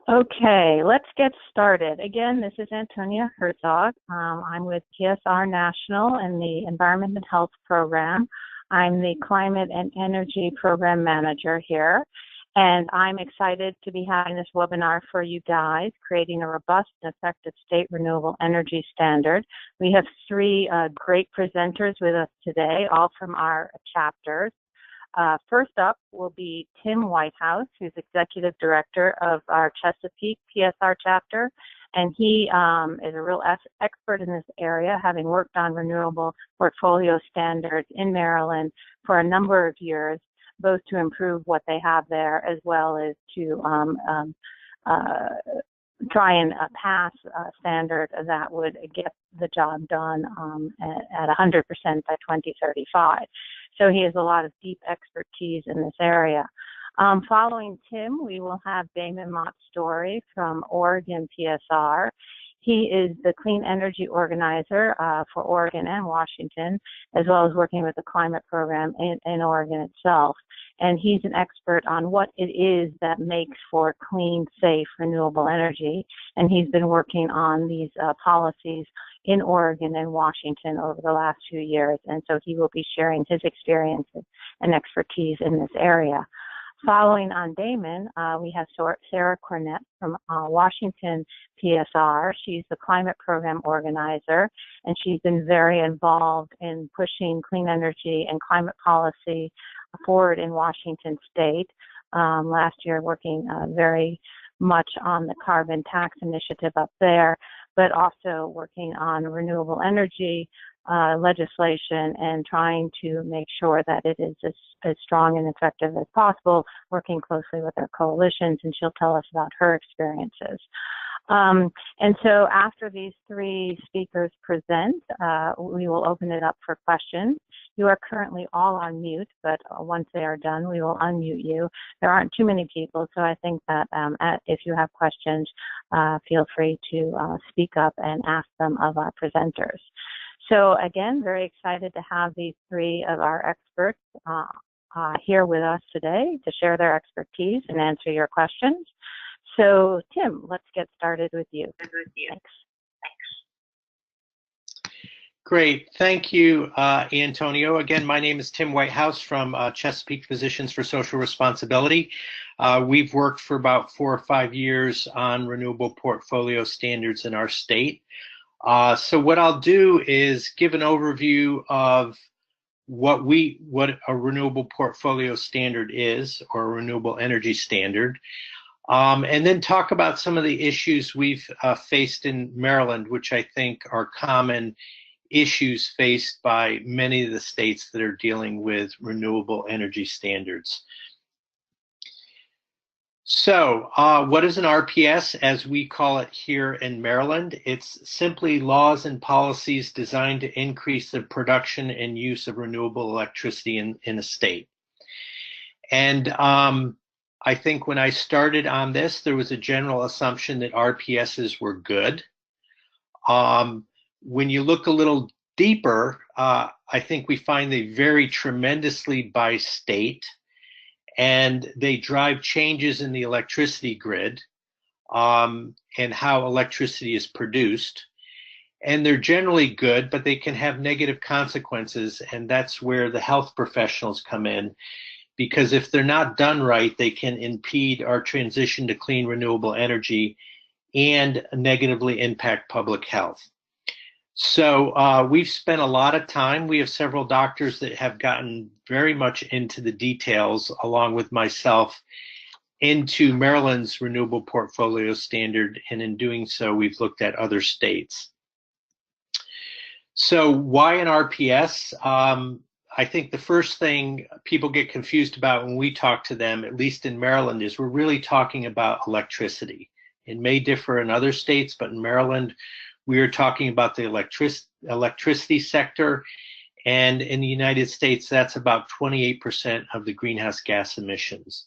Okay, let's get started. Again, this is Antonia Herzog. I'm with PSR National in the Environment and Health Program. I'm the Climate and Energy Program Manager here, and I'm excited to be having this webinar for you guys, creating a robust and effective state renewable energy standard. We have three great presenters with us today, all from our chapters. First up will be Tim Whitehouse, who's Executive Director of our Chesapeake PSR Chapter, and he is a real expert in this area, having worked on renewable portfolio standards in Maryland for a number of years, both to improve what they have there as well as to try and pass a standard that would get the job done at 100% by 2035. So he has a lot of deep expertise in this area. Following Tim, we will have Damon Motz-Storey from Oregon PSR. He is the clean energy organizer for Oregon and Washington, as well as working with the climate program in Oregon itself. And he's an expert on what it is that makes for clean, safe, renewable energy. And he's been working on these policies in Oregon and Washington over the last few years. And so he will be sharing his experiences and expertise in this area. Following on Damon, we have Sarah Cornett from Washington PSR. She's the climate program organizer, and she's been very involved in pushing clean energy and climate policy forward in Washington State. Last year, working very much on the carbon tax initiative up there, but also working on renewable energy legislation and trying to make sure that it is as strong and effective as possible, working closely with our coalitions, and she'll tell us about her experiences. And so after these three speakers present, we will open it up for questions. You are currently all on mute, but once they are done, we will unmute you. There aren't too many people, so I think that if you have questions, feel free to speak up and ask them of our presenters. So again, very excited to have these three of our experts here with us today to share their expertise and answer your questions. So Tim, let's get started with you. Thanks. Great, thank you, Antonio. Again, my name is Tim Whitehouse from Chesapeake Physicians for Social Responsibility. We've worked for about 4 or 5 years on renewable portfolio standards in our state. So what I'll do is give an overview of what a renewable portfolio standard is, or a renewable energy standard, and then talk about some of the issues we've faced in Maryland, which I think are common issues faced by many of the states that are dealing with renewable energy standards. So what is an RPS, as we call it here in Maryland? It's simply laws and policies designed to increase the production and use of renewable electricity in a state. And I think when I started on this, there was a general assumption that RPSs were good. When you look a little deeper, I think we find they vary tremendously by state, and they drive changes in the electricity grid and how electricity is produced. And they're generally good, but they can have negative consequences, and that's where the health professionals come in, because if they're not done right, they can impede our transition to clean renewable energy and negatively impact public health. So we've spent a lot of time. We have several doctors that have gotten very much into the details, along with myself, into Maryland's renewable portfolio standard, and in doing so, we've looked at other states. So why an RPS? I think the first thing people get confused about when we talk to them, at least in Maryland, is we're really talking about electricity. It may differ in other states, but in Maryland, we are talking about the electricity sector, and in the United States, that's about 28% of the greenhouse gas emissions.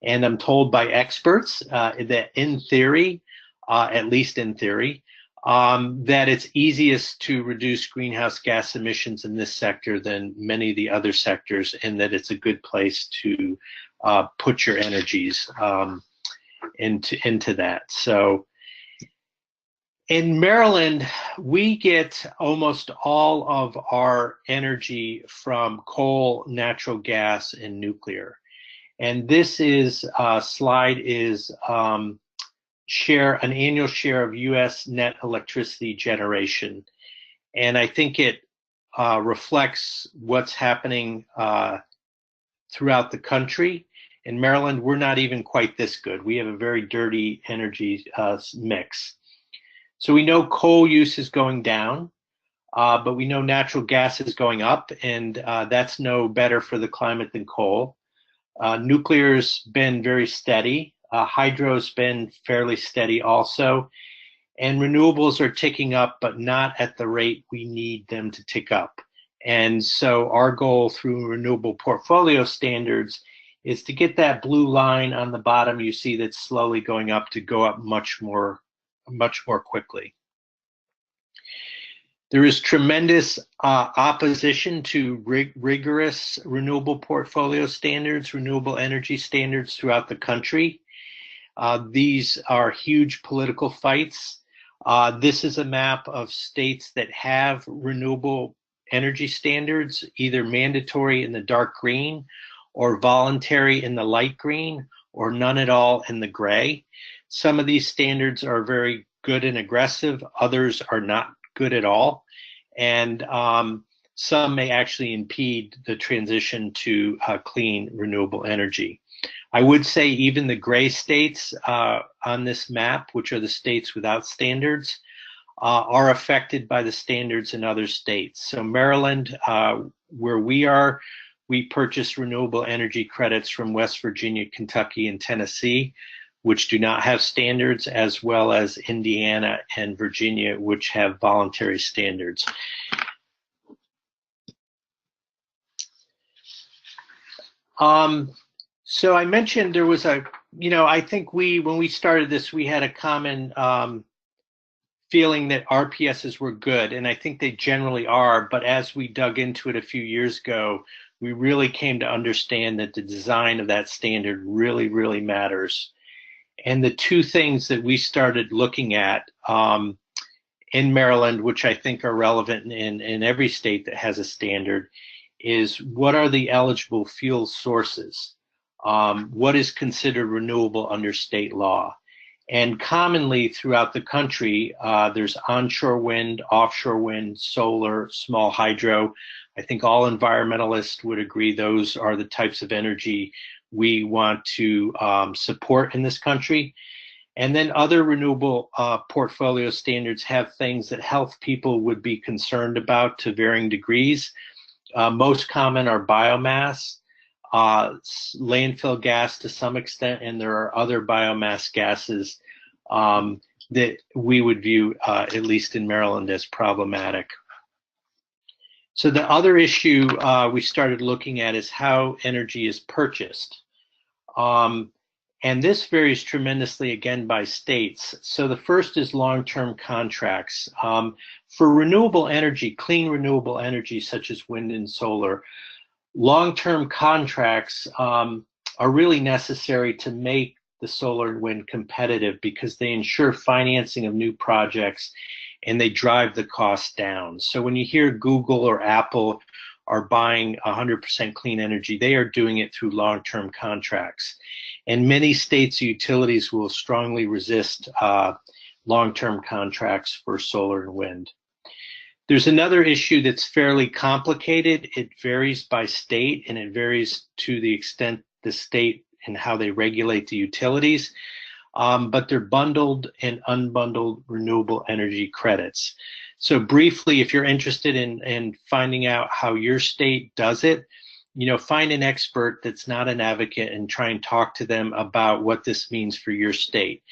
And I'm told by experts that in theory, at least in theory, that it's easiest to reduce greenhouse gas emissions in this sector than many of the other sectors, and that it's a good place to put your energies. into that. So in Maryland, we get almost all of our energy from coal, natural gas, and nuclear. And this is slide is an annual share of U.S. net electricity generation. And I think it reflects what's happening throughout the country. In Maryland, we're not even quite this good. We have a very dirty energy mix. So we know coal use is going down, but we know natural gas is going up, and that's no better for the climate than coal. Nuclear's been very steady. Hydro's been fairly steady also. And renewables are ticking up, but not at the rate we need them to tick up. And so our goal through renewable portfolio standards is to get that blue line on the bottom you see that's slowly going up to go up much more quickly. There is tremendous opposition to rigorous renewable portfolio standards, renewable energy standards throughout the country. These are huge political fights. This is a map of states that have renewable energy standards, either mandatory in the dark green or voluntary in the light green or none at all in the gray. Some of these standards are very good and aggressive. Others are not good at all. And some may actually impede the transition to clean renewable energy. I would say even the gray states on this map, which are the states without standards, are affected by the standards in other states. So Maryland, where we are, we purchase renewable energy credits from West Virginia, Kentucky, and Tennessee, which do not have standards, as well as Indiana and Virginia, which have voluntary standards. So I mentioned there was I think when we started this, we had a common feeling that RPSs were good, and I think they generally are, but as we dug into it a few years ago, we really came to understand that the design of that standard really, really matters. And the two things that we started looking at in Maryland, which I think are relevant in every state that has a standard, is what are the eligible fuel sources? What is considered renewable under state law? And commonly throughout the country, there's onshore wind, offshore wind, solar, small hydro. I think all environmentalists would agree those are the types of energy we want to support in this country. And then other renewable portfolio standards have things that health people would be concerned about to varying degrees. Most common are biomass, landfill gas to some extent, and there are other biomass gases that we would view, at least in Maryland, as problematic. So the other issue we started looking at is how energy is purchased. And this varies tremendously, again, by states. So the first is long-term contracts. For renewable energy, clean renewable energy, such as wind and solar, long-term contracts are really necessary to make the solar and wind competitive because they ensure financing of new projects and they drive the cost down. So when you hear Google or Apple are buying 100% clean energy, they are doing it through long-term contracts. And many states' utilities will strongly resist long-term contracts for solar and wind. There's another issue that's fairly complicated. It varies by state, and it varies to the extent the state and how they regulate the utilities. But they're bundled and unbundled renewable energy credits. So briefly, if you're interested in finding out how your state does it, find an expert that's not an advocate and try and talk to them about what this means for your state.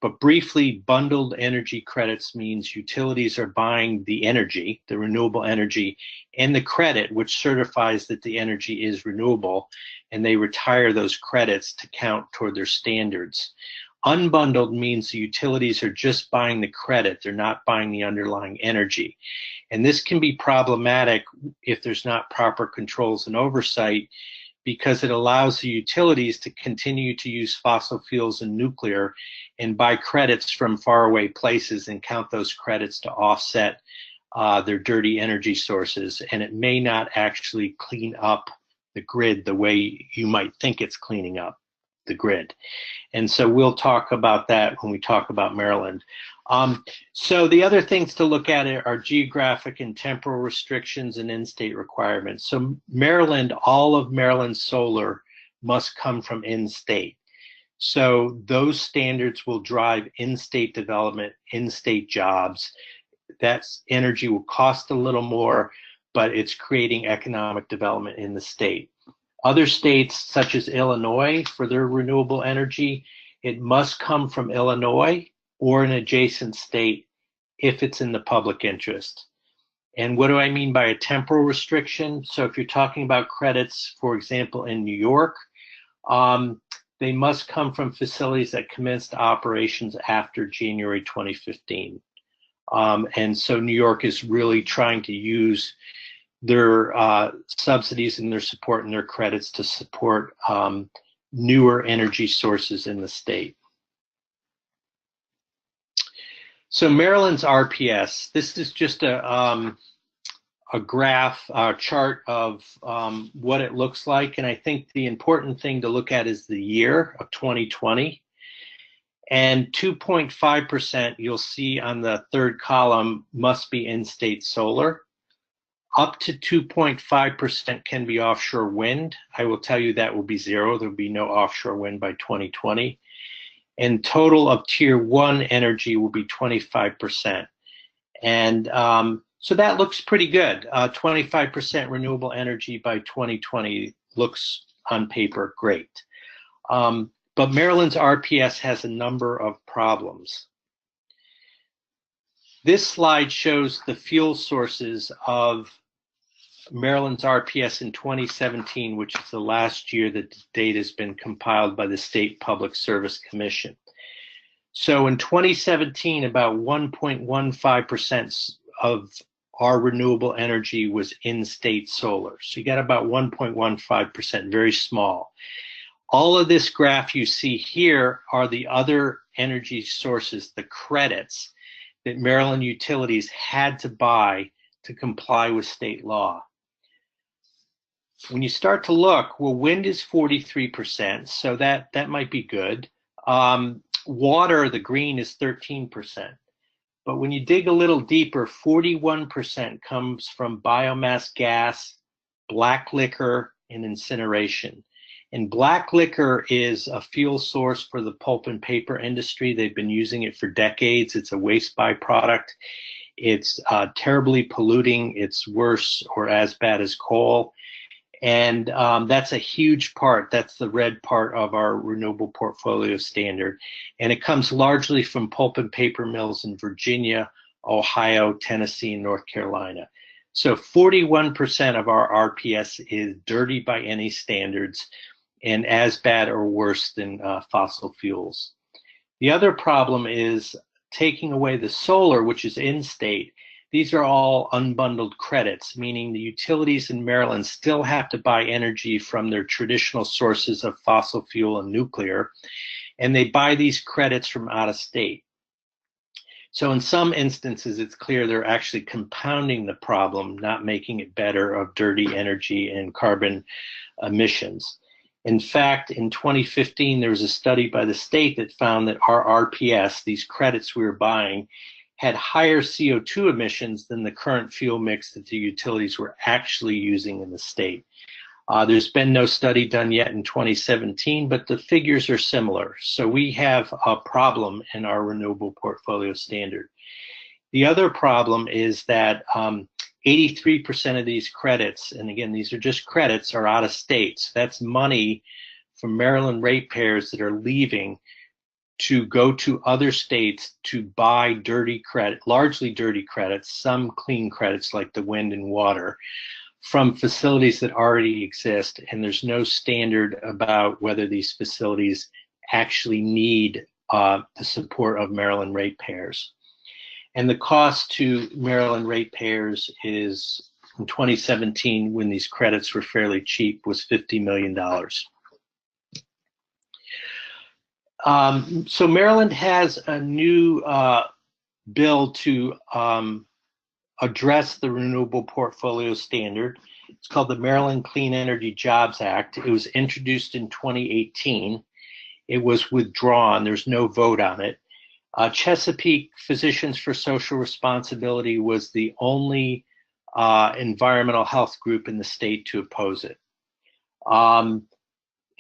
But briefly, bundled energy credits means utilities are buying the energy, the renewable energy, and the credit, which certifies that the energy is renewable, and they retire those credits to count toward their standards. Unbundled means the utilities are just buying the credit, they're not buying the underlying energy. And this can be problematic if there's not proper controls and oversight, because it allows the utilities to continue to use fossil fuels and nuclear and buy credits from faraway places and count those credits to offset their dirty energy sources. And it may not actually clean up the grid the way you might think it's cleaning up the grid. And so we'll talk about that when we talk about Maryland. So the other things to look at are geographic and temporal restrictions and in-state requirements. So Maryland, all of Maryland's solar must come from in-state. So those standards will drive in-state development, in-state jobs. That energy will cost a little more, but it's creating economic development in the state. Other states, such as Illinois, for their renewable energy, it must come from Illinois or an adjacent state if it's in the public interest. And what do I mean by a temporal restriction? So if you're talking about credits, for example, in New York, they must come from facilities that commenced operations after January 2015. And so New York is really trying to use their subsidies and their support and their credits to support newer energy sources in the state. So Maryland's RPS, this is just a graph, a chart of what it looks like. And I think the important thing to look at is the year of 2020. And 2.5%, you'll see on the third column, must be in-state solar. Up to 2.5% can be offshore wind. I will tell you that will be zero. There will be no offshore wind by 2020. And total of tier 1 energy will be 25%. And so that looks pretty good. 25% renewable energy by 2020 looks on paper great. But Maryland's RPS has a number of problems. This slide shows the fuel sources of Maryland's RPS in 2017, which is the last year that the data has been compiled by the State Public Service Commission. So in 2017, about 1.15% of our renewable energy was in-state solar. So you got about 1.15%, very small. All of this graph you see here are the other energy sources, the credits that Maryland utilities had to buy to comply with state law. When you start to look, well, wind is 43%, so that might be good. Water, the green, is 13%. But when you dig a little deeper, 41% comes from biomass gas, black liquor, and incineration. And black liquor is a fuel source for the pulp and paper industry. They've been using it for decades. It's a waste byproduct. It's terribly polluting. It's worse or as bad as coal. And that's a huge part. That's the red part of our renewable portfolio standard. And it comes largely from pulp and paper mills in Virginia, Ohio, Tennessee, and North Carolina. So 41% of our RPS is dirty by any standards and as bad or worse than fossil fuels. The other problem is taking away the solar, which is in-state. These are all unbundled credits, meaning the utilities in Maryland still have to buy energy from their traditional sources of fossil fuel and nuclear, and they buy these credits from out of state. So in some instances, it's clear they're actually compounding the problem, not making it better, of dirty energy and carbon emissions. In fact, in 2015, there was a study by the state that found that our RPS, these credits we were buying, had higher CO2 emissions than the current fuel mix that the utilities were actually using in the state. There's been no study done yet in 2017, but the figures are similar. So we have a problem in our renewable portfolio standard. The other problem is that 83% of these credits, and again, these are just credits, are out of state. So that's money from Maryland ratepayers that are leaving to go to other states to buy dirty credit, largely dirty credits, some clean credits like the wind and water, from facilities that already exist. And there's no standard about whether these facilities actually need the support of Maryland ratepayers. And the cost to Maryland ratepayers is in 2017, when these credits were fairly cheap, was $50 million. So Maryland has a new bill to address the Renewable Portfolio Standard. It's called the Maryland Clean Energy Jobs Act. It was introduced in 2018. It was withdrawn. There's no vote on it. Chesapeake Physicians for Social Responsibility was the only environmental health group in the state to oppose it.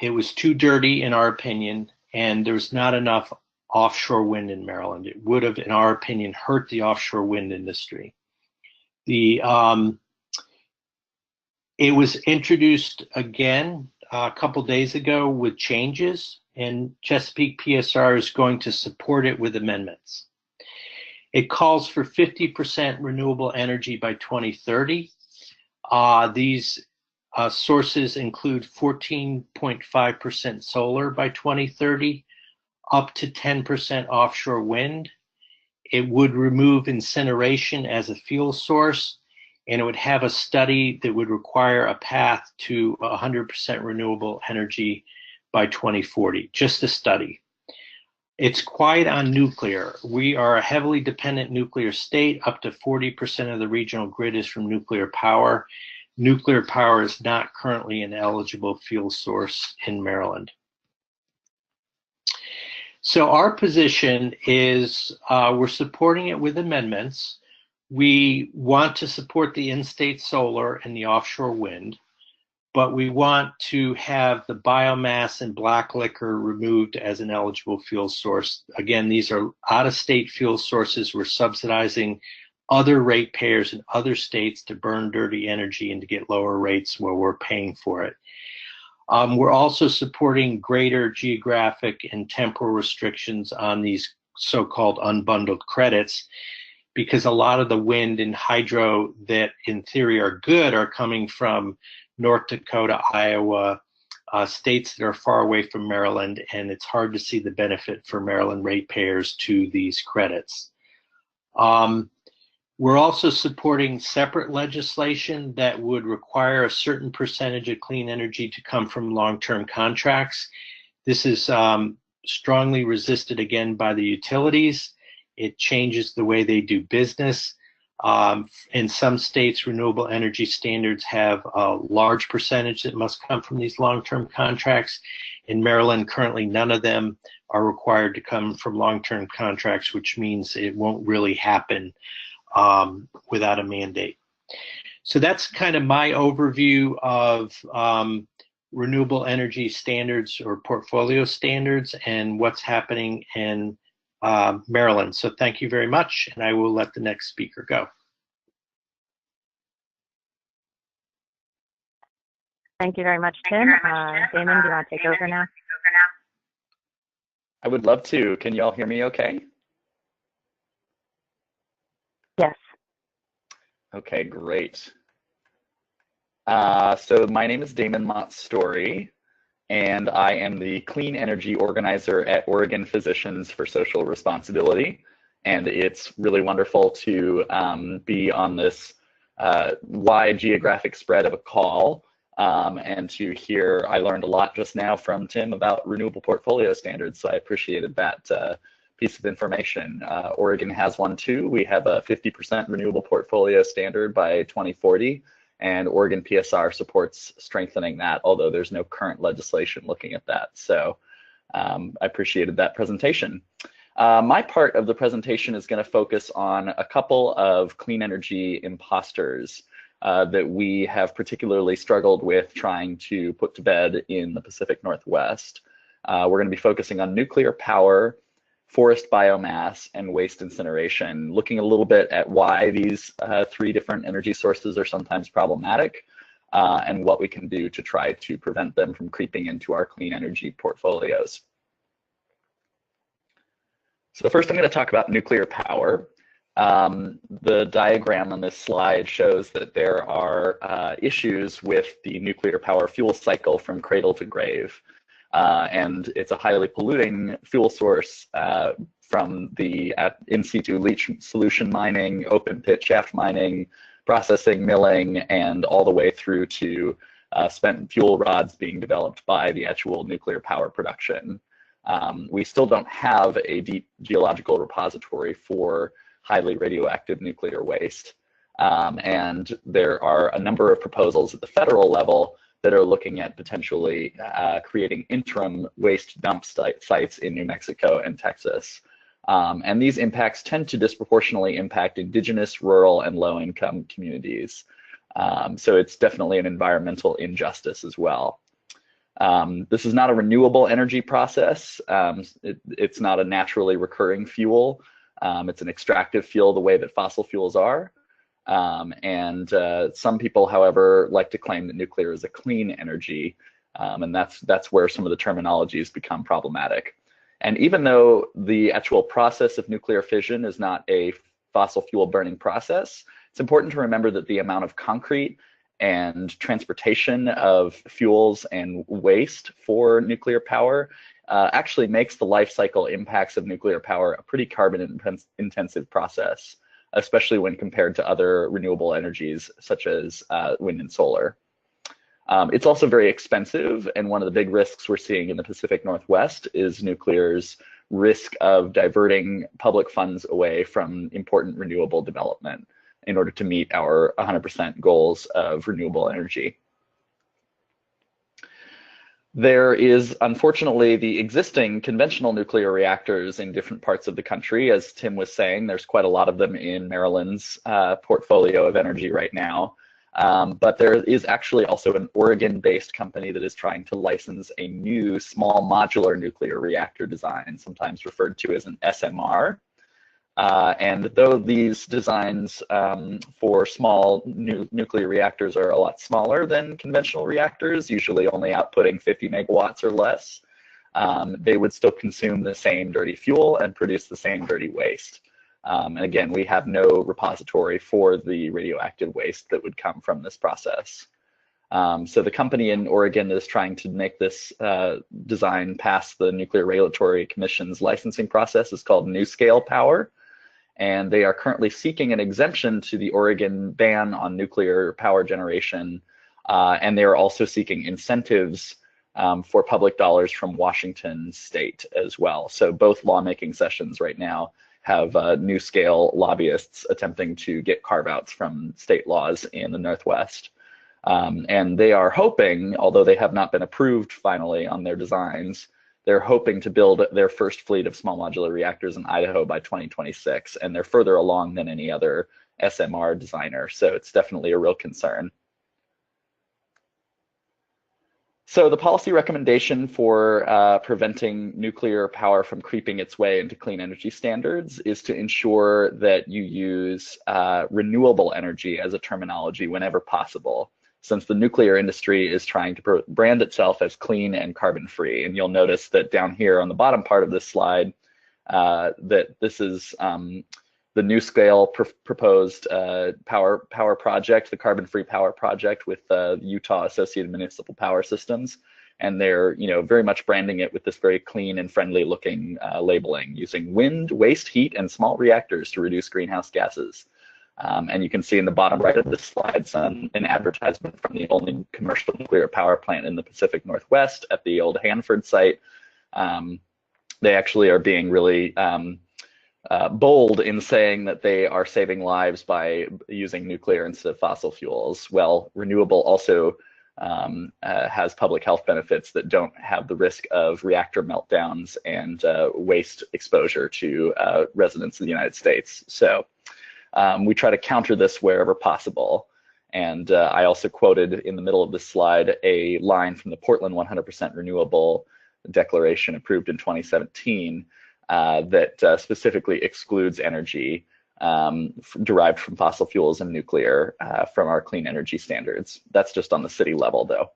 It was too dirty, in our opinion, and there's not enough offshore wind in Maryland. It would have, in our opinion, hurt the offshore wind industry. It was introduced again a couple days ago with changes, and Chesapeake PSR is going to support it with amendments. It calls for 50% renewable energy by 2030. These sources include 14.5% solar by 2030, up to 10% offshore wind. It would remove incineration as a fuel source, and it would have a study that would require a path to 100% renewable energy by 2040, just a study. It's quiet on nuclear. We are a heavily dependent nuclear state. Up to 40% of the regional grid is from nuclear power. Nuclear power is not currently an eligible fuel source in Maryland. So our position is we're supporting it with amendments. We want to support the in-state solar and the offshore wind, but we want to have the biomass and black liquor removed as an eligible fuel source. Again, these are out-of-state fuel sources. We're subsidizing other ratepayers in other states to burn dirty energy and to get lower rates while we're paying for it. We're also supporting greater geographic and temporal restrictions on these so-called unbundled credits, because a lot of the wind and hydro that in theory are good are coming from North Dakota, Iowa, states that are far away from Maryland, and it's hard to see the benefit for Maryland ratepayers to these credits. We're also supporting separate legislation that would require a certain percentage of clean energy to come from long-term contracts. This is strongly resisted again by the utilities. It changes the way they do business. In some states, renewable energy standards have a large percentage that must come from these long-term contracts. In Maryland, currently none of them are required to come from long-term contracts, which means it won't really happen without a mandate. So that's kind of my overview of renewable energy standards or portfolio standards and what's happening in Maryland. So thank you very much, and I will let the next speaker go. Thank you very much, Tim. Damon, do you want to take over now? I would love to. Can you all hear me okay? Yes. Okay, great. So my name is Damon Motz-Storey, and I am the Clean Energy Organizer at Oregon Physicians for Social Responsibility. And it's really wonderful to be on this wide geographic spread of a call and to hear. I learned a lot just now from Tim about renewable portfolio standards, so I appreciated that piece of information. Oregon has one too. We have a 50% renewable portfolio standard by 2040. And Oregon PSR supports strengthening that, although there's no current legislation looking at that. So I appreciated that presentation. My part of the presentation is going to focus on a couple of clean energy imposters that we have particularly struggled with trying to put to bed in the Pacific Northwest. We're going to be focusing on nuclear power, forest biomass, and waste incineration, looking a little bit at why these three different energy sources are sometimes problematic and what we can do to try to prevent them from creeping into our clean energy portfolios. So first I'm going to talk about nuclear power. The diagram on this slide shows that there are issues with the nuclear power fuel cycle from cradle to grave. And it's a highly polluting fuel source from the in situ leach solution mining, open pit shaft mining, processing, milling, and all the way through to spent fuel rods being developed by the actual nuclear power production. We still don't have a deep geological repository for highly radioactive nuclear waste. And there are a number of proposals at the federal level that are looking at potentially creating interim waste dump sites in New Mexico and Texas. And these impacts tend to disproportionately impact indigenous, rural, and low-income communities. So it's definitely an environmental injustice as well. This is not a renewable energy process. It's not a naturally recurring fuel. It's an extractive fuel the way that fossil fuels are. Some people, however, like to claim that nuclear is a clean energy, and that's where some of the terminologies become problematic. And even though the actual process of nuclear fission is not a fossil fuel burning process, it's important to remember that the amount of concrete and transportation of fuels and waste for nuclear power actually makes the life cycle impacts of nuclear power a pretty carbon intensive process, especially when compared to other renewable energies such as wind and solar. It's also very expensive, and one of the big risks we're seeing in the Pacific Northwest is nuclear's risk of diverting public funds away from important renewable development in order to meet our 100% goals of renewable energy. There is, unfortunately, the existing conventional nuclear reactors in different parts of the country. As Tim was saying, there's quite a lot of them in Maryland's portfolio of energy right now. But there is actually also an Oregon-based company that is trying to license a new small modular nuclear reactor design, sometimes referred to as an SMR. And though these designs for small nuclear reactors are a lot smaller than conventional reactors, usually only outputting 50 megawatts or less, they would still consume the same dirty fuel and produce the same dirty waste. And again, we have no repository for the radioactive waste that would come from this process. So the company in Oregon that is trying to make this design pass the Nuclear Regulatory Commission's licensing process is called NuScale Power. And they are currently seeking an exemption to the Oregon ban on nuclear power generation. And they are also seeking incentives for public dollars from Washington state as well. So both lawmaking sessions right now have NuScale lobbyists attempting to get carve-outs from state laws in the Northwest. And they are hoping, although they have not been approved finally on their designs, they're hoping to build their first fleet of small modular reactors in Idaho by 2026, and they're further along than any other SMR designer, so it's definitely a real concern. So the policy recommendation for preventing nuclear power from creeping its way into clean energy standards is to ensure that you use renewable energy as a terminology whenever possible, since the nuclear industry is trying to brand itself as clean and carbon-free. And you'll notice that down here on the bottom part of this slide, that this is the NuScale proposed power project, the carbon-free power project with Utah Associated Municipal Power Systems. And they're very much branding it with this very clean and friendly looking labeling, using wind, waste heat, and small reactors to reduce greenhouse gases. And you can see in the bottom right of this slide an advertisement from the only commercial nuclear power plant in the Pacific Northwest at the old Hanford site. They actually are being really bold in saying that they are saving lives by using nuclear instead of fossil fuels. Well, renewable also has public health benefits that don't have the risk of reactor meltdowns and waste exposure to residents of the United States. So we try to counter this wherever possible. And I also quoted in the middle of this slide a line from the Portland 100% Renewable Declaration approved in 2017 that specifically excludes energy derived from fossil fuels and nuclear from our clean energy standards. That's just on the city level, though.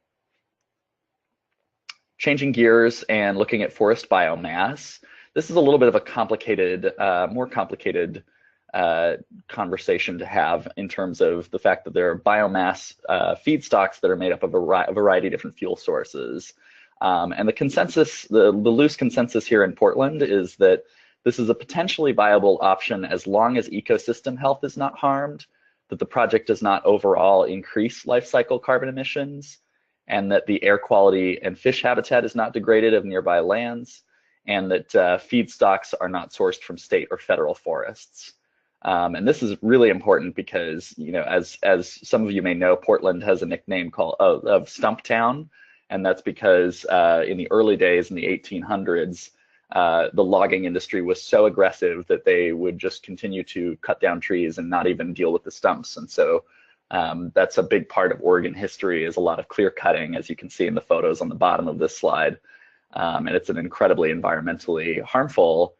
Changing gears and looking at forest biomass. This is a little bit of a complicated, more complicated conversation to have in terms of the fact that there are biomass feedstocks that are made up of a variety of different fuel sources. And the consensus, the loose consensus here in Portland is that this is a potentially viable option as long as ecosystem health is not harmed. that the project does not overall increase life cycle carbon emissions, and that the air quality and fish habitat is not degraded of nearby lands, and that feedstocks are not sourced from state or federal forests. And this is really important because, you know, as some of you may know, Portland has a nickname called of Stumptown, and that's because in the early days in the 1800s, the logging industry was so aggressive that they would just continue to cut down trees and not even deal with the stumps. And so that's a big part of Oregon history, is a lot of clear cutting, as you can see in the photos on the bottom of this slide. And it's an incredibly environmentally harmful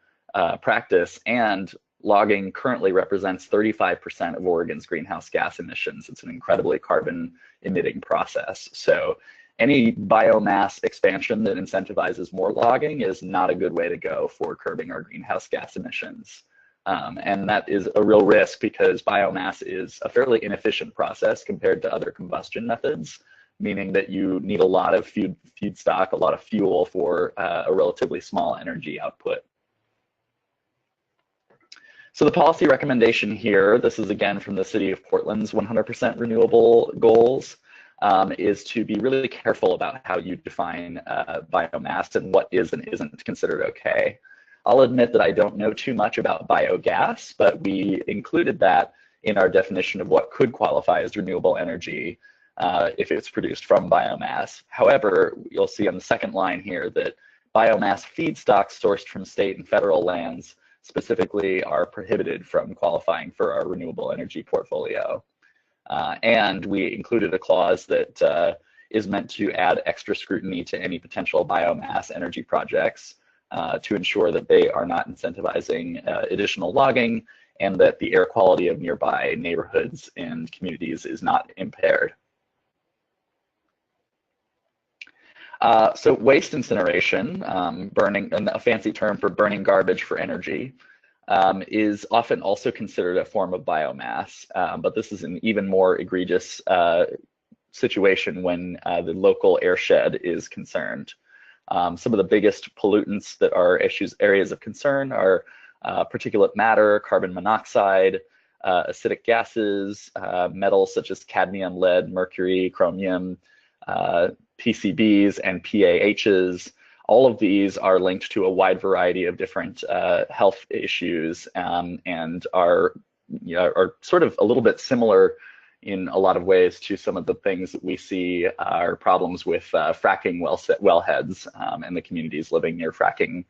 practice, and logging currently represents 35% of Oregon's greenhouse gas emissions. It's an incredibly carbon emitting process. So any biomass expansion that incentivizes more logging is not a good way to go for curbing our greenhouse gas emissions. And that is a real risk because biomass is a fairly inefficient process compared to other combustion methods, meaning that you need a lot of feedstock, a lot of fuel for a relatively small energy output. So the policy recommendation here, this is again from the City of Portland's 100% renewable goals, is to be really careful about how you define biomass and what is and isn't considered okay. I'll admit that I don't know too much about biogas, but we included that in our definition of what could qualify as renewable energy if it's produced from biomass. However, you'll see on the second line here that biomass feedstocks sourced from state and federal lands specifically are prohibited from qualifying for our renewable energy portfolio. And we included a clause that is meant to add extra scrutiny to any potential biomass energy projects to ensure that they are not incentivizing additional logging and that the air quality of nearby neighborhoods and communities is not impaired. So waste incineration, burning, a fancy term for burning garbage for energy, is often also considered a form of biomass, but this is an even more egregious situation when the local airshed is concerned. Some of the biggest pollutants that are areas of concern are particulate matter, carbon monoxide, acidic gases, metals such as cadmium, lead, mercury, chromium, PCBs, and PAHs. All of these are linked to a wide variety of different health issues and are sort of a little bit similar in a lot of ways to some of the things that we see are problems with fracking wellheads and the communities living near fracking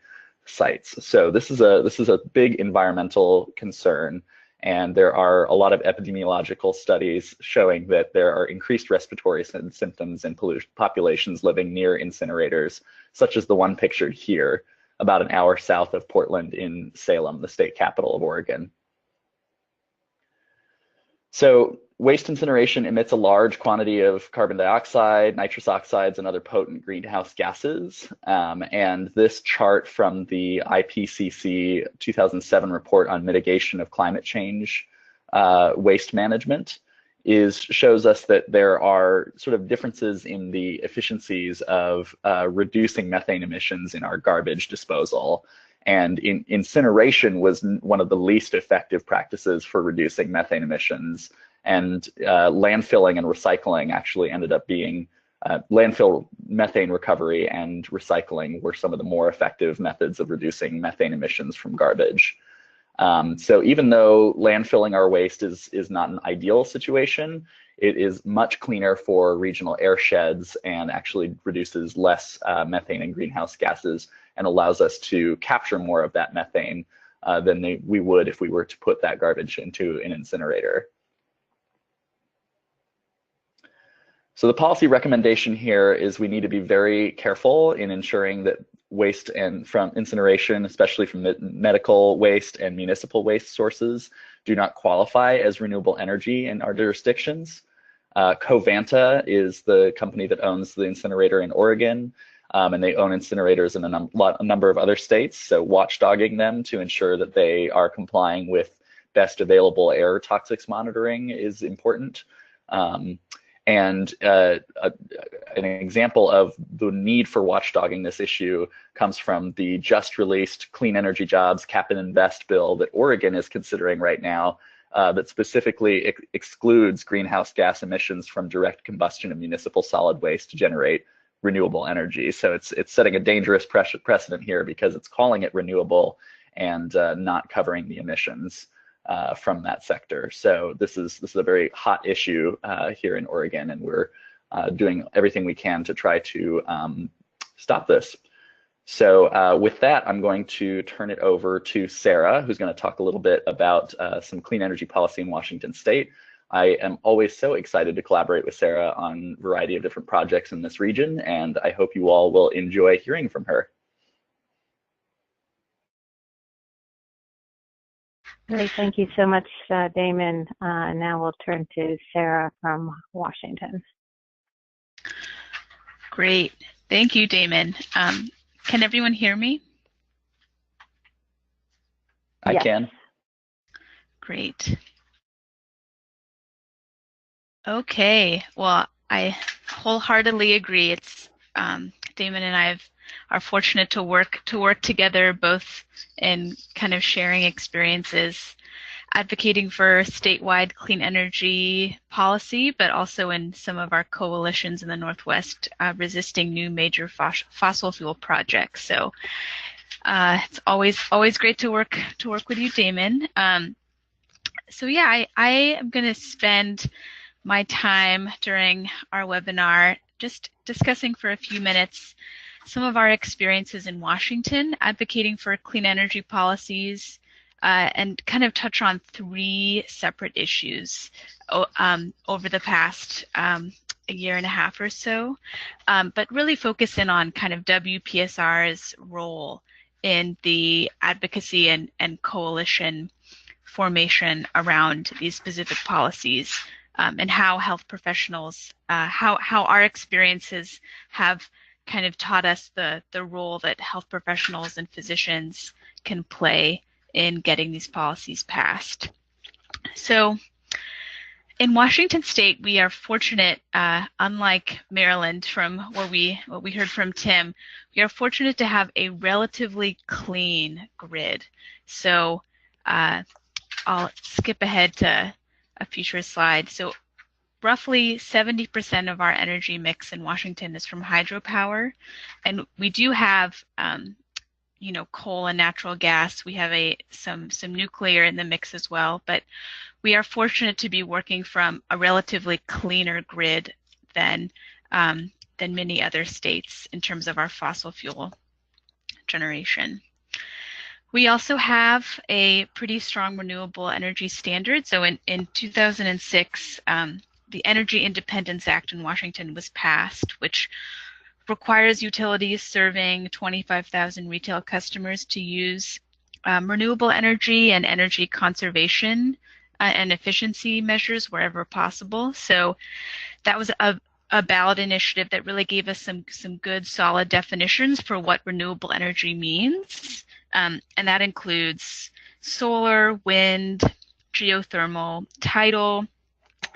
sites. So this is a big environmental concern, and there are a lot of epidemiological studies showing that there are increased respiratory symptoms in populations living near incinerators, such as the one pictured here, about an hour south of Portland in Salem, the state capital of Oregon. So waste incineration emits a large quantity of carbon dioxide, nitrous oxides, and other potent greenhouse gases. And this chart from the IPCC 2007 report on mitigation of climate change waste management shows us that there are sort of differences in the efficiencies of reducing methane emissions in our garbage disposal. And incineration was one of the least effective practices for reducing methane emissions. And landfilling and recycling actually ended up being, landfill methane recovery and recycling were some of the more effective methods of reducing methane emissions from garbage. So even though landfilling our waste is not an ideal situation, it is much cleaner for regional airsheds and actually reduces less methane and greenhouse gases and allows us to capture more of that methane than we would if we were to put that garbage into an incinerator. So the policy recommendation here is we need to be very careful in ensuring that waste from incineration, especially from medical waste and municipal waste sources, do not qualify as renewable energy in our jurisdictions. Covanta is the company that owns the incinerator in Oregon, and they own incinerators in a number of other states. So watchdogging them to ensure that they are complying with best available air toxics monitoring is important. And an example of the need for watchdogging this issue comes from the just released Clean Energy Jobs Cap and Invest bill that Oregon is considering right now, that specifically excludes greenhouse gas emissions from direct combustion of municipal solid waste to generate renewable energy. So it's setting a dangerous precedent here because it's calling it renewable and not covering the emissions from that sector. So this is a very hot issue here in Oregon, and we're doing everything we can to try to stop this. So with that, I'm going to turn it over to Sarah, who's going to talk a little bit about some clean energy policy in Washington State. I am always so excited to collaborate with Sarah on a variety of different projects in this region, and I hope you all will enjoy hearing from her. Great, thank you so much, Damon. Now we'll turn to Sarah from Washington. Great, thank you, Damon. Can everyone hear me? I can. Great. Okay, well, I wholeheartedly agree. It's Damon and I are fortunate to work together, both in kind of sharing experiences, advocating for statewide clean energy policy, but also in some of our coalitions in the Northwest resisting new major fossil fuel projects. So it's always great to work with you, Damon. So yeah, I am going to spend my time during our webinar just discussing for a few minutes some of our experiences in Washington advocating for clean energy policies, and kind of touch on 3 separate issues over the past a year and a half or so, but really focus in on kind of WPSR's role in the advocacy and coalition formation around these specific policies, and how health professionals, how our experiences have kind of taught us the role that health professionals and physicians can play in getting these policies passed. So in Washington State, we are fortunate, unlike Maryland, from what we heard from Tim, we are fortunate to have a relatively clean grid. So I'll skip ahead to a future slide. So roughly 70% of our energy mix in Washington is from hydropower, and we do have coal and natural gas. We have some nuclear in the mix as well, but we are fortunate to be working from a relatively cleaner grid than many other states in terms of our fossil fuel generation. We also have a pretty strong renewable energy standard. So in 2006, the Energy Independence Act in Washington was passed, which requires utilities serving 25,000 retail customers to use renewable energy and energy conservation and efficiency measures wherever possible. So that was a ballot initiative that really gave us some good solid definitions for what renewable energy means. And that includes solar, wind, geothermal, tidal.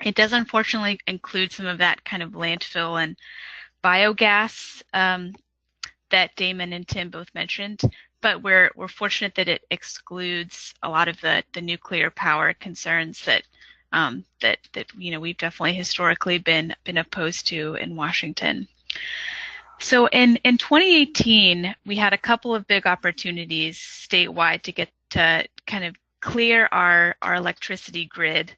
It does unfortunately include some of that kind of landfill and biogas that Damon and Tim both mentioned, but we're fortunate that it excludes a lot of the nuclear power concerns that we've definitely historically been opposed to in Washington. So in 2018, we had a couple of big opportunities statewide to get to kind of clear our electricity grid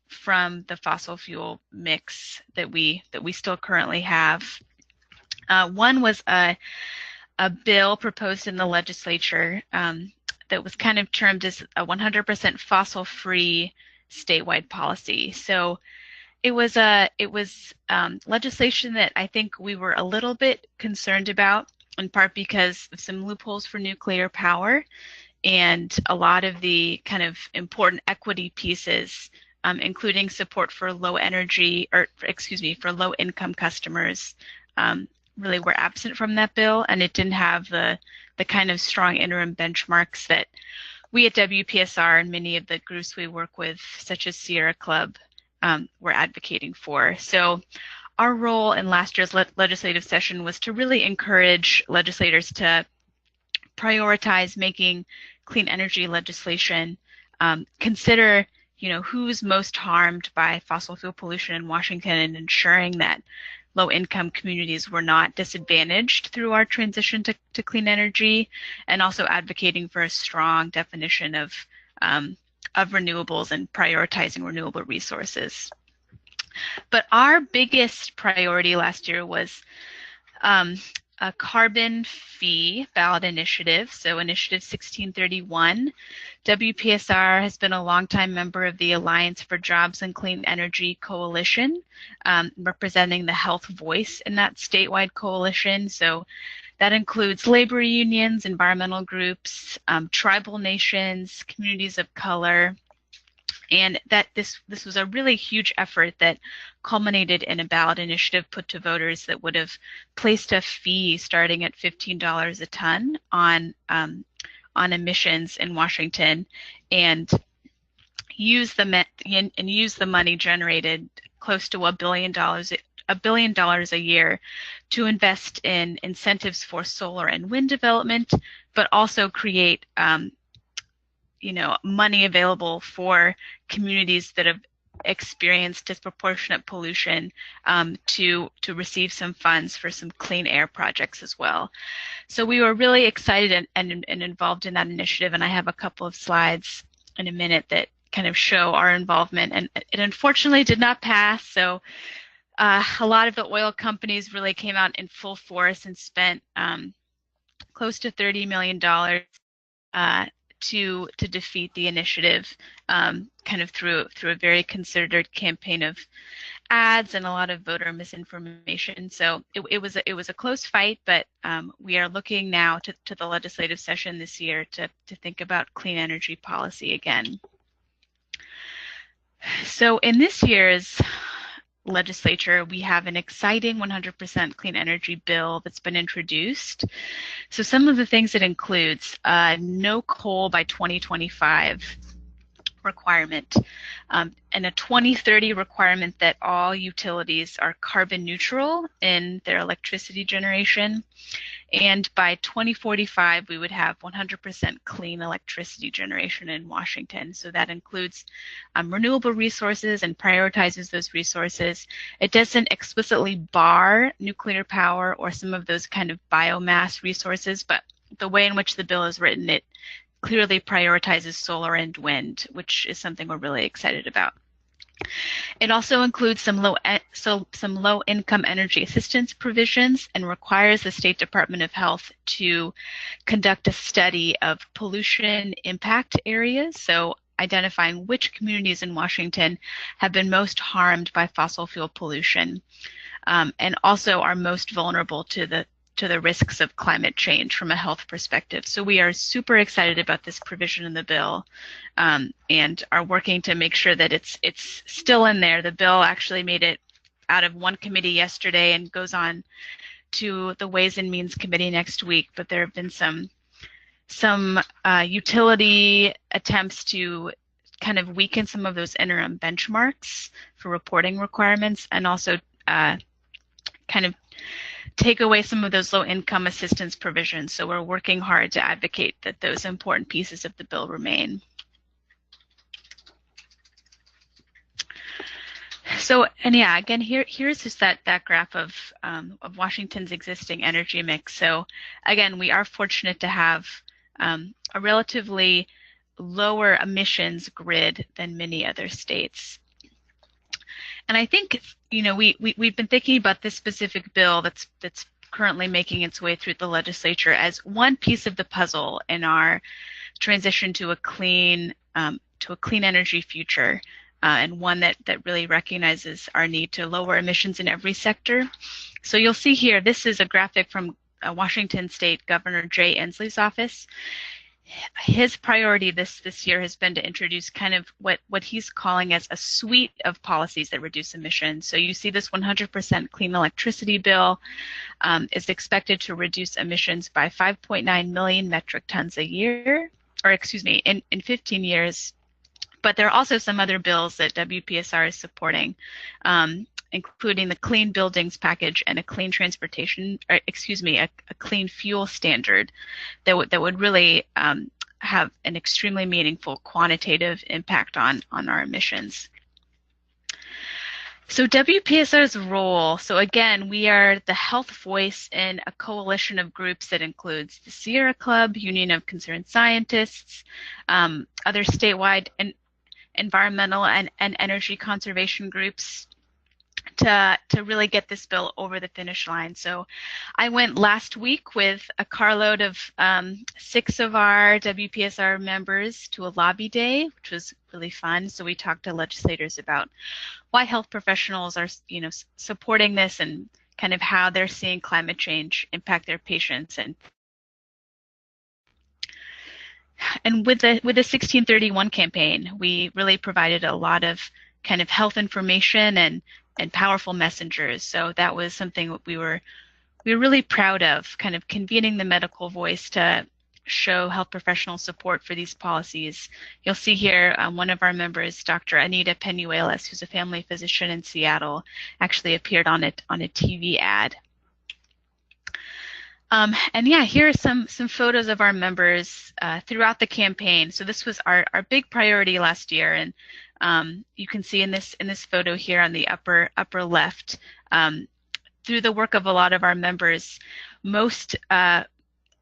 from the fossil fuel mix that we still currently have. One was a bill proposed in the legislature that was kind of termed as a 100% fossil-free statewide policy. So it was legislation that I think we were a little bit concerned about, in part because of some loopholes for nuclear power and a lot of the kind of important equity pieces, including support for low income customers, really were absent from that bill, and it didn't have the kind of strong interim benchmarks that we at WPSR and many of the groups we work with, such as Sierra Club, were advocating for. So our role in last year's legislative session was to really encourage legislators to prioritize making clean energy legislation consider, who's most harmed by fossil fuel pollution in Washington, and ensuring that low-income communities were not disadvantaged through our transition to clean energy, and also advocating for a strong definition of renewables and prioritizing renewable resources. But our biggest priority last year was a carbon fee ballot initiative, so Initiative 1631. WPSR has been a longtime member of the Alliance for Jobs and Clean Energy Coalition, representing the health voice in that statewide coalition. So that includes labor unions, environmental groups, tribal nations, communities of color, and that this was a really huge effort that culminated in a ballot initiative put to voters that would have placed a fee starting at $15 a ton on emissions in Washington, and use the money generated close to $1 billion a year to invest in incentives for solar and wind development, but also create money available for communities that have experienced disproportionate pollution to receive some funds for some clean air projects as well. So we were really excited and involved in that initiative, and I have a couple of slides in a minute that kind of show our involvement, and it unfortunately did not pass. So a lot of the oil companies really came out in full force and spent close to $30 million to defeat the initiative, kind of through a very considered campaign of ads and a lot of voter misinformation. So it was a close fight, but we are looking now to the legislative session this year to think about clean energy policy again. So in this year's legislature, we have an exciting 100% clean energy bill that's been introduced. So some of the things it includes: no coal by 2025 requirement, and a 2030 requirement that all utilities are carbon neutral in their electricity generation. And by 2045, we would have 100% clean electricity generation in Washington. So that includes renewable resources and prioritizes those resources. It doesn't explicitly bar nuclear power or some of those kind of biomass resources, but the way in which the bill is written, it clearly prioritizes solar and wind, which is something we're really excited about. It also includes some low-income energy assistance provisions and requires the State Department of Health to conduct a study of pollution impact areas, so identifying which communities in Washington have been most harmed by fossil fuel pollution, and also are most vulnerable to the risks of climate change from a health perspective. So we are super excited about this provision in the bill, and are working to make sure that it's still in there. The bill actually made it out of one committee yesterday and goes on to the Ways and Means Committee next week, but there have been some utility attempts to kind of weaken some of those interim benchmarks for reporting requirements, and also kind of take away some of those low-income assistance provisions. So we're working hard to advocate that those important pieces of the bill remain. So, and yeah, again, here's just that graph of Washington's existing energy mix. So again, we are fortunate to have a relatively lower emissions grid than many other states. And I think, we've been thinking about this specific bill that's currently making its way through the legislature as one piece of the puzzle in our transition to a clean energy future, and one that really recognizes our need to lower emissions in every sector. So you'll see here, this is a graphic from Washington State Governor Jay Inslee's office. His priority this year has been to introduce kind of what he's calling as a suite of policies that reduce emissions. So you see this 100% clean electricity bill is expected to reduce emissions by 5.9 million metric tons a year, or excuse me, in 15 years. But there are also some other bills that WPSR is supporting, including the Clean Buildings Package and a clean transportation, or excuse me, a clean fuel standard that would really have an extremely meaningful quantitative impact on our emissions. So WPSR's role, so again, we are the health voice in a coalition of groups that includes the Sierra Club, Union of Concerned Scientists, other statewide and environmental and energy conservation groups to really get this bill over the finish line. So I went last week with a carload of 6 of our WPSR members to a lobby day, which was really fun. So we talked to legislators about why health professionals are, supporting this and kind of how they're seeing climate change impact their patients. And with the 1631 campaign, we really provided a lot of kind of health information and powerful messengers. So that was something that we were really proud of, kind of convening the medical voice to show health professional support for these policies. You'll see here one of our members, Dr. Anita Penuelas, who's a family physician in Seattle, actually appeared on a TV ad. And yeah, here are some photos of our members throughout the campaign. So this was our big priority last year, and you can see in this photo here on the upper left, through the work of a lot of our members, most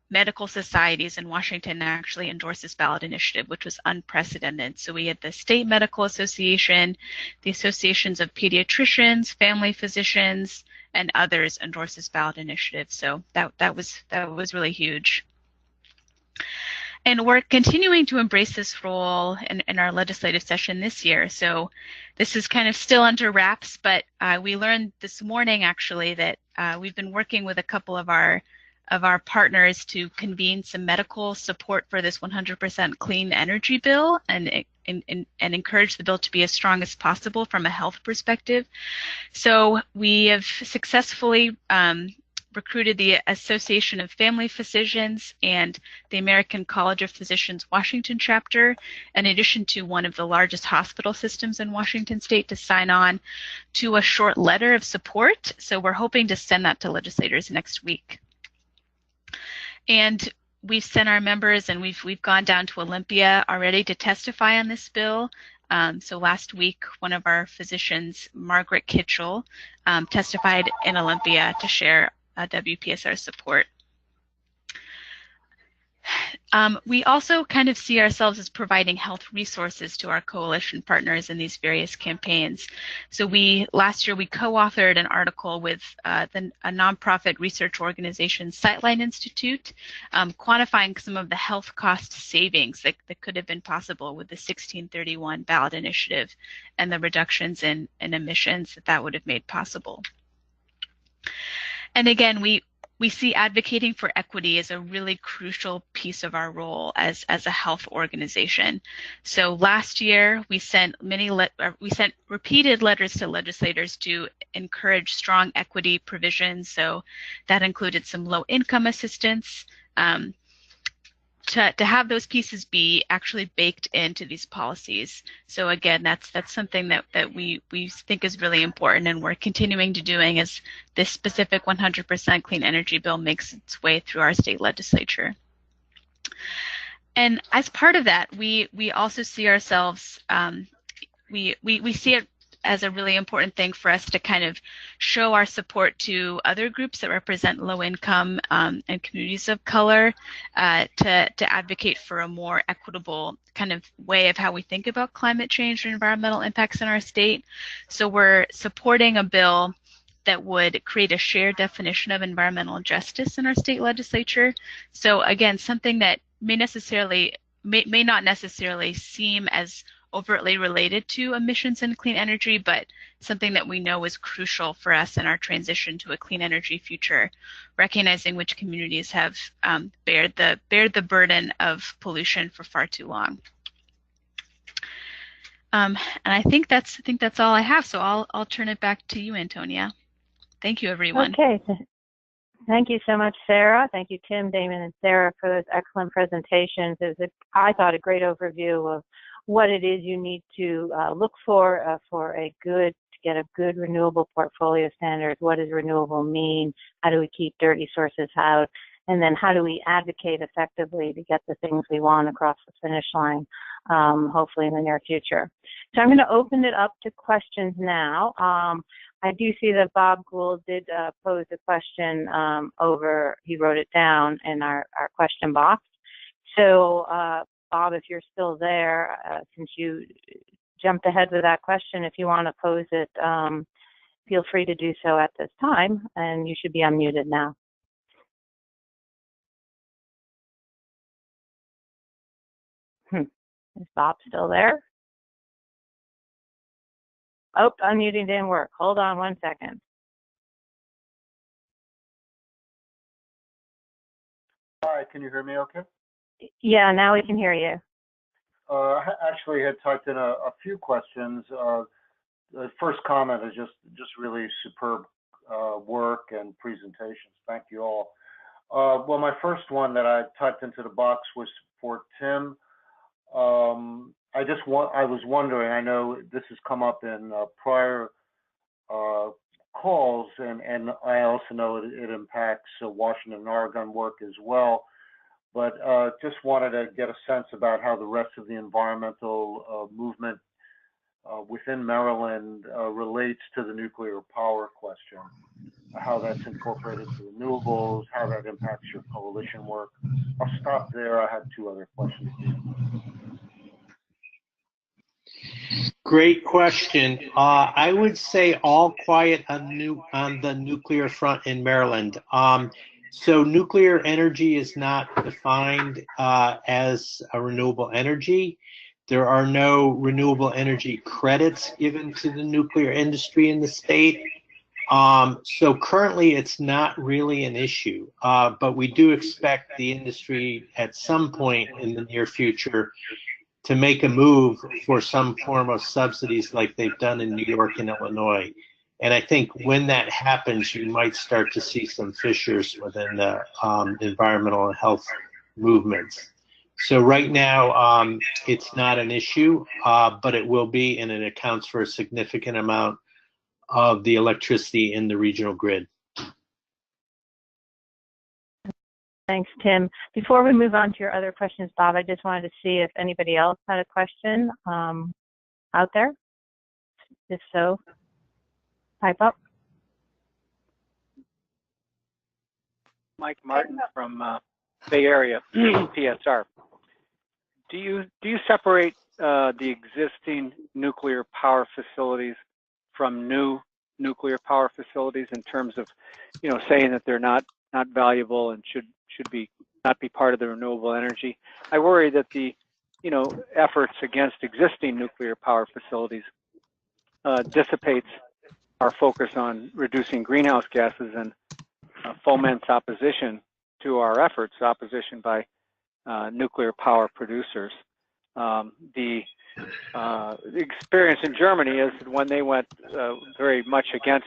medical societies in Washington actually endorsed this ballot initiative, which was unprecedented. So we had the State Medical Association, the associations of pediatricians, family physicians, and others endorse this ballot initiative. So that was really huge. And we're continuing to embrace this role in our legislative session this year. So this is kind of still under wraps, but we learned this morning actually that we've been working with a couple of our partners to convene some medical support for this 100% clean energy bill and encourage the bill to be as strong as possible from a health perspective. So we have successfully recruited the Association of Family Physicians and the American College of Physicians Washington Chapter, in addition to one of the largest hospital systems in Washington State, to sign on to a short letter of support. So we're hoping to send that to legislators next week. And we've sent our members, and we've gone down to Olympia already to testify on this bill. So last week, one of our physicians, Margaret Kitchell, testified in Olympia to share WPSR support. We also kind of see ourselves as providing health resources to our coalition partners in these various campaigns. So last year we co-authored an article with a nonprofit research organization, Sightline Institute, quantifying some of the health cost savings that could have been possible with the 1631 ballot initiative and the reductions in emissions that would have made possible. And again, we see advocating for equity as a really crucial piece of our role as a health organization. So last year, we sent repeated letters to legislators to encourage strong equity provisions. So that included some low-income assistance, to have those pieces be actually baked into these policies. So again, that's something that we think is really important, and we're continuing to doing as this specific 100% clean energy bill makes its way through our state legislature. And as part of that, we also see ourselves, we see it as a really important thing for us to kind of show our support to other groups that represent low income and communities of color, to advocate for a more equitable kind of way of how we think about climate change and environmental impacts in our state. So we're supporting a bill that would create a shared definition of environmental justice in our state legislature. So again, something that may not necessarily seem as overtly related to emissions and clean energy, but something that we know is crucial for us in our transition to a clean energy future, recognizing which communities have bared the burden of pollution for far too long. And I think that's all I have. So I'll turn it back to you, Antonia. Thank you, everyone. Okay. Thank you so much, Sarah. Thank you, Tim, Damon, and Sarah, for those excellent presentations. It was, I thought, a great overview of what it is you need to look for to get a good renewable portfolio standard. What does renewable mean? How do we keep dirty sources out? and then how do we advocate effectively to get the things we want across the finish line, hopefully in the near future. So I'm going to open it up to questions now. I do see that Bob Gould did pose a question he wrote it down in our question box. So Bob, if you're still there, since you jumped ahead with that question, if you want to pose it, feel free to do so at this time, and you should be unmuted now. Is Bob still there? Oh, unmuting didn't work. Hold on one second. Hi, can you hear me okay? Yeah, now we can hear you. I actually had typed in a few questions. The first comment is just really superb work and presentations. Thank you all. Well, my first one that I typed into the box was for Tim. I was wondering, I know this has come up in prior calls, and I also know it impacts Washington and Oregon work as well, but just wanted to get a sense about how the rest of the environmental movement within Maryland relates to the nuclear power question, how that's incorporated to renewables, how that impacts your coalition work. I'll stop there. I had two other questions. Great question. I would say all quiet on the nuclear front in Maryland. So nuclear energy is not defined as a renewable energy. There are no renewable energy credits given to the nuclear industry in the state. So currently it's not really an issue, but we do expect the industry at some point in the near future to make a move for some form of subsidies like they've done in New York and Illinois. And I think when that happens, you might start to see some fissures within the environmental and health movements. So right now, it's not an issue, but it will be, and it accounts for a significant amount of the electricity in the regional grid. Thanks, Tim. Before we move on to your other questions, Bob, I just wanted to see if anybody else had a question out there. If so, type up. Mike Martin from Bay Area, PSR. Do you separate the existing nuclear power facilities from new nuclear power facilities in terms of, saying that they're not valuable and should not be part of the renewable energy? I worry that the efforts against existing nuclear power facilities dissipates our focus on reducing greenhouse gases and foments opposition to our efforts, opposition by nuclear power producers. The experience in Germany is that when they went very much against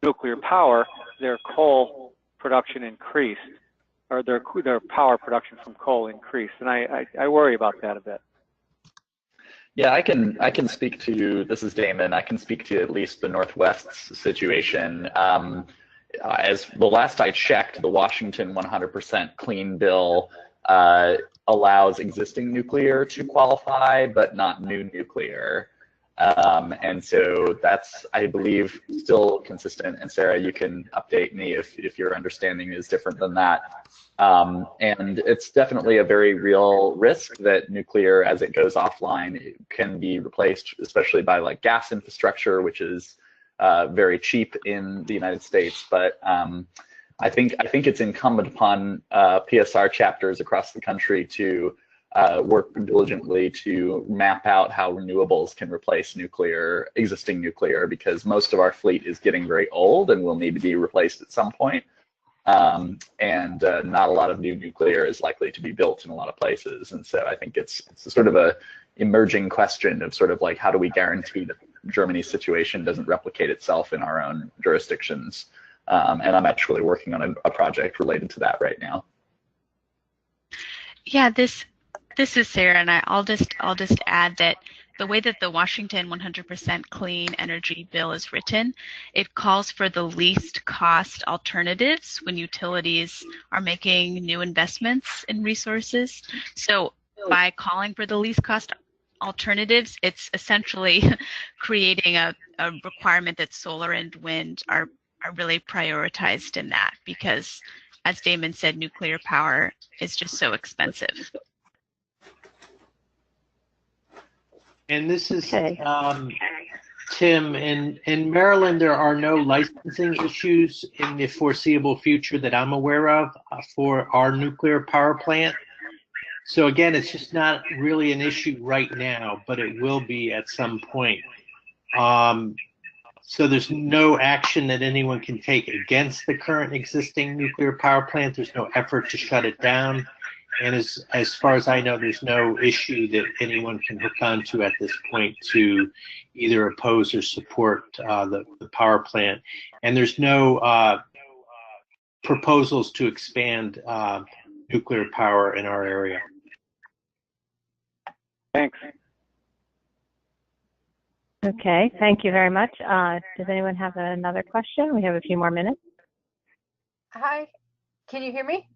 nuclear power, their coal production increased, or their power production from coal increased, and I worry about that a bit. Yeah, I can speak to, this is Damon, I can speak to at least the Northwest's situation. As the last I checked, the Washington 100% clean bill allows existing nuclear to qualify, but not new nuclear. And so that's, I believe, still consistent. And Sarah, you can update me if your understanding is different than that. And it's definitely a very real risk that nuclear, as it goes offline, can be replaced, especially by like gas infrastructure, which is very cheap in the United States. But I think it's incumbent upon PSR chapters across the country to work diligently to map out how renewables can replace existing nuclear, because most of our fleet is getting very old and will need to be replaced at some point. And not a lot of new nuclear is likely to be built in a lot of places. And so I think it's sort of a emerging question of sort of like, how do we guarantee that Germany's situation doesn't replicate itself in our own jurisdictions? And I'm actually working on a project related to that right now. Yeah, this is Sarah, and I'll just add that the way that the Washington 100% clean energy bill is written, it calls for the least cost alternatives when utilities are making new investments in resources. So by calling for the least cost alternatives, it's essentially creating a requirement that solar and wind are really prioritized in that, because as Damon said, nuclear power is just so expensive. And this is Tim. In Maryland, there are no licensing issues in the foreseeable future that I'm aware of for our nuclear power plant. So again, it's just not really an issue right now, but it will be at some point. So there's no action that anyone can take against the current existing nuclear power plant. There's no effort to shut it down. And as far as I know, there's no issue that anyone can hook onto at this point to either oppose or support the power plant. And there's no proposals to expand nuclear power in our area. Thanks. Okay, thank you very much. Does anyone have another question? We have a few more minutes. Hi, can you hear me?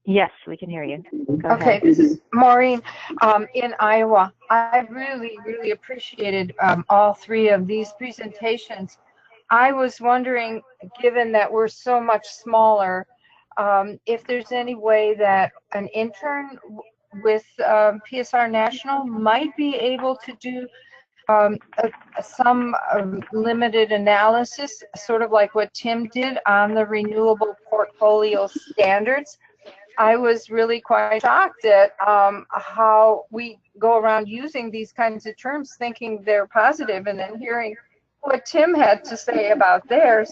Yes, we can hear you. Go Okay, ahead. this is Maureen in Iowa. I really appreciated all three of these presentations. I was wondering, given that we're so much smaller, if there's any way that an intern with PSR National might be able to do some limited analysis, sort of like what Tim did on the renewable portfolio standards. I was really quite shocked at how we go around using these kinds of terms thinking they're positive, and then hearing what Tim had to say about theirs.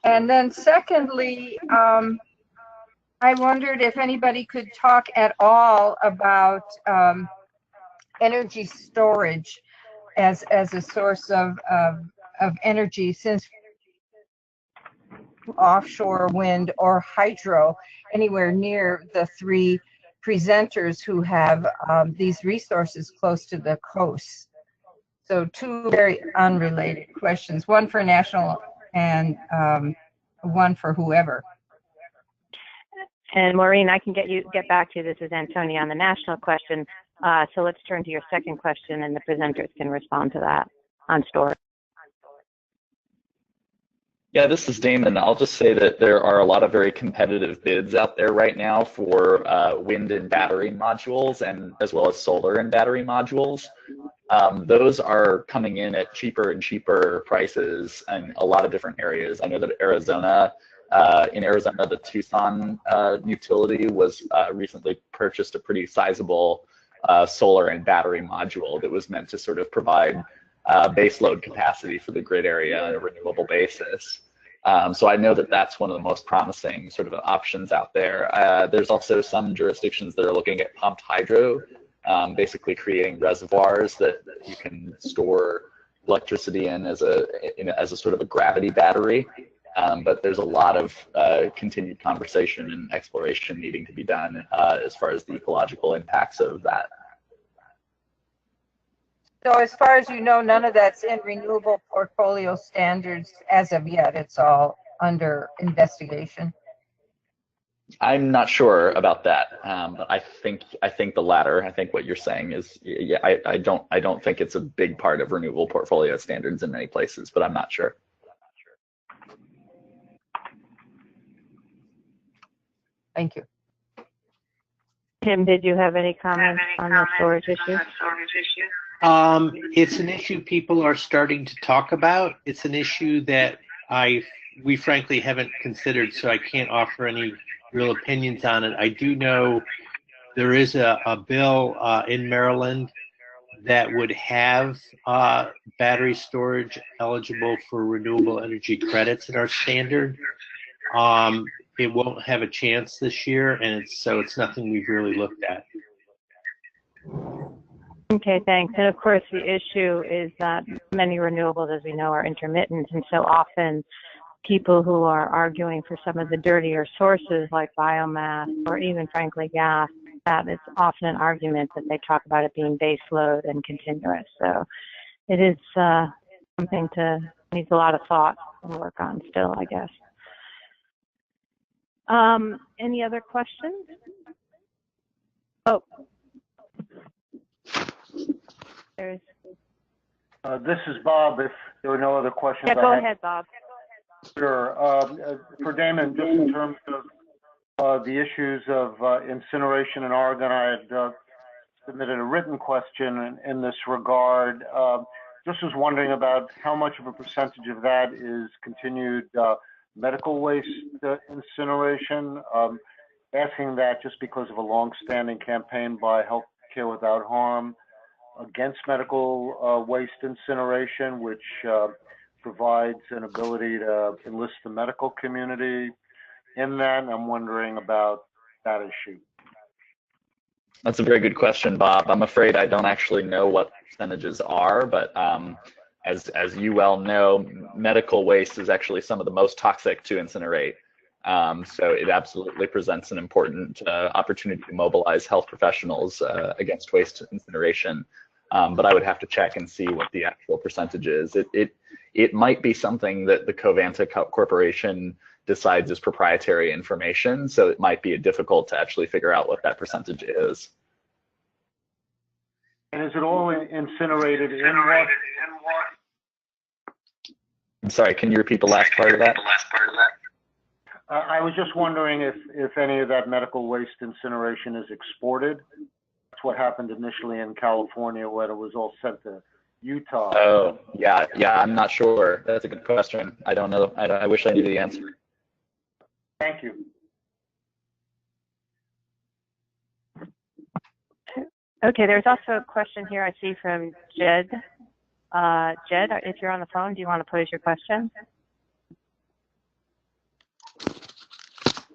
And then secondly, I wondered if anybody could talk at all about energy storage as a source of energy, since offshore wind or hydro anywhere near the three presenters who have these resources close to the coast. So two very unrelated questions, one for national and one for whoever. And Maureen, I can get back to you. This is Antonia on the national question. So let's turn to your second question, and the presenters can respond to that on storage. Yeah, this is Damon. I'll just say that there are a lot of very competitive bids out there right now for wind and battery modules, and as well as solar and battery modules. Those are coming in at cheaper and cheaper prices in a lot of different areas. I know that in Arizona, the Tucson utility was recently purchased a pretty sizable solar and battery module that was meant to sort of provide base load capacity for the grid area on a renewable basis. So I know that that's one of the most promising sort of options out there. There's also some jurisdictions that are looking at pumped hydro, basically creating reservoirs that you can store electricity in as a sort of a gravity battery. But there's a lot of continued conversation and exploration needing to be done as far as the ecological impacts of that. So as far as you know, none of that's in renewable portfolio standards as of yet. It's all under investigation. I'm not sure about that, but I think the latter. I think what you're saying is, yeah, I don't think it's a big part of renewable portfolio standards in many places, but I'm not sure. Thank you. Tim, did you have any comments on the storage issue? It's an issue people are starting to talk about. It's an issue that we frankly haven't considered, so I can't offer any real opinions on it. I do know there is a bill in Maryland that would have battery storage eligible for renewable energy credits in our standard. It won't have a chance this year, and so it's nothing we've really looked at. Okay, thanks. And of course, the issue is that many renewables, as we know, are intermittent, and so often people who are arguing for some of the dirtier sources like biomass or even, frankly, gas that is often an argument that they talk about it being base load and continuous. So it is something needs a lot of thought and work on still, I guess. Any other questions? Oh, there's. This is Bob. If there are no other questions, Yeah, go ahead, Bob. Sure. For Damon, just in terms of the issues of incineration in Oregon, I had submitted a written question in this regard. Just was wondering about how much of a percentage of that is continued medical waste incineration. Asking that just because of a long-standing campaign by Healthcare Without Harm against medical waste incineration, which provides an ability to enlist the medical community in that. I'm wondering about that issue. That's a very good question, Bob. I'm afraid I don't actually know what percentages are, but as you well know, medical waste is actually some of the most toxic to incinerate. So it absolutely presents an important opportunity to mobilize health professionals against waste incineration. But I would have to check and see what the actual percentage is. It might be something that the Covanta Corporation decides is proprietary information, so it might be difficult to actually figure out what that percentage is. And is it all incinerated in what? I'm sorry, can you repeat the last part of that? I was just wondering if any of that medical waste incineration is exported. That's what happened initially in California when it was all sent to Utah. Oh, yeah, I'm not sure. That's a good question. I don't know. I wish I knew the answer. Thank you. Okay, there's also a question here I see from Jed. Jed, if you're on the phone, do you want to pose your question?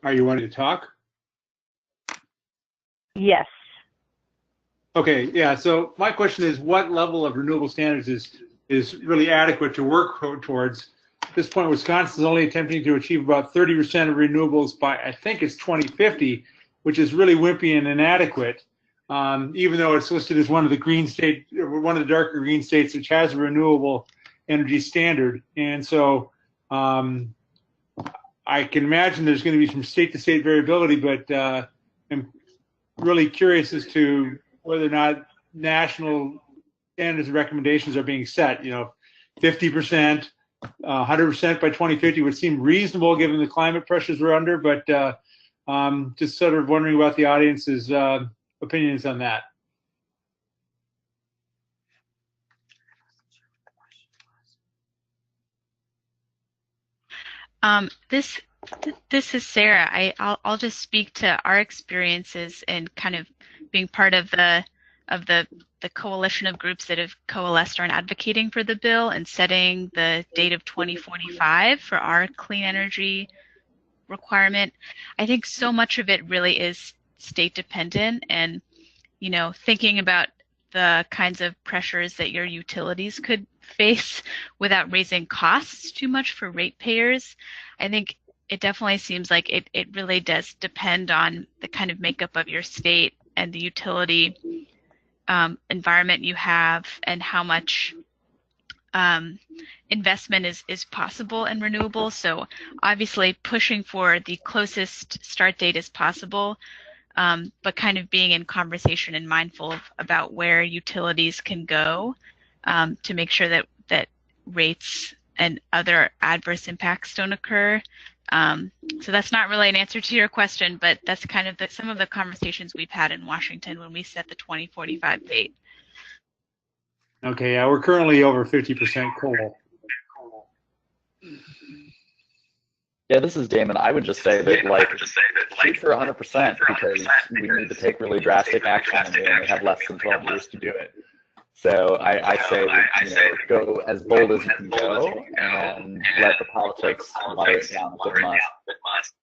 Are you wanting to talk? Yes. Okay, yeah, so my question is, what level of renewable standards is really adequate to work towards? At this point, Wisconsin is only attempting to achieve about 30% of renewables by, I think it's 2050, which is really wimpy and inadequate, even though it's listed as one of the darker green states which has a renewable energy standard. And so I can imagine there's going to be some state-to-state variability, but I'm really curious as to whether or not national standards and recommendations are being set. 50%, 100% by 2050 would seem reasonable given the climate pressures we're under, but just sort of wondering about the audience's opinions on that. This is Sarah. I'll just speak to our experiences and kind of being part of the coalition of groups that have coalesced around advocating for the bill and setting the date of 2045 for our clean energy requirement. I think so much of it really is state dependent, and thinking about the kinds of pressures that your utilities could face without raising costs too much for ratepayers. I think it definitely seems like it really does depend on the kind of makeup of your state and the utility environment you have and how much investment is possible in renewables. So obviously pushing for the closest start date as possible, but kind of being in conversation and mindful about where utilities can go to make sure that rates and other adverse impacts don't occur. So that's not really an answer to your question, but that's kind of some of the conversations we've had in Washington when we set the 2045 date. Okay, yeah, we're currently over 50% coal. Yeah, this is Damon. I would just say that, shoot for 100% because we need to take really drastic action and we only have less than 12 years to do it. So I say, go as bold as you can go and let the politics water it down if it must.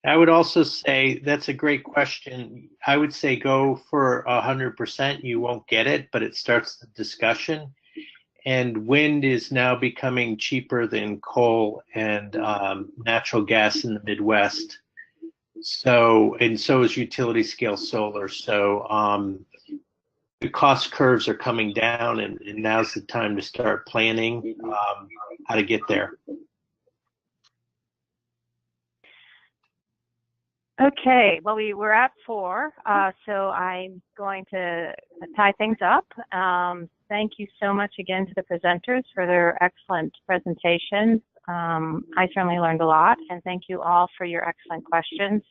I would also say that's a great question. I would say go for 100%. You won't get it, but it starts the discussion. And wind is now becoming cheaper than coal and natural gas in the Midwest. So is utility scale solar. So the cost curves are coming down, and now's the time to start planning how to get there. Okay, well, we're at 4, so I'm going to tie things up. Thank you so much again to the presenters for their excellent presentations. I certainly learned a lot, and thank you all for your excellent questions.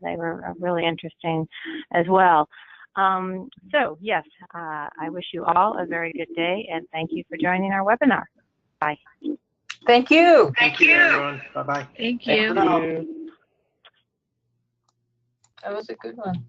They were really interesting as well. So yes, I wish you all a very good day, and thank you for joining our webinar. Bye. Thank you. Thank you, everyone. Bye-bye. Thank you. Thank you. That was a good one.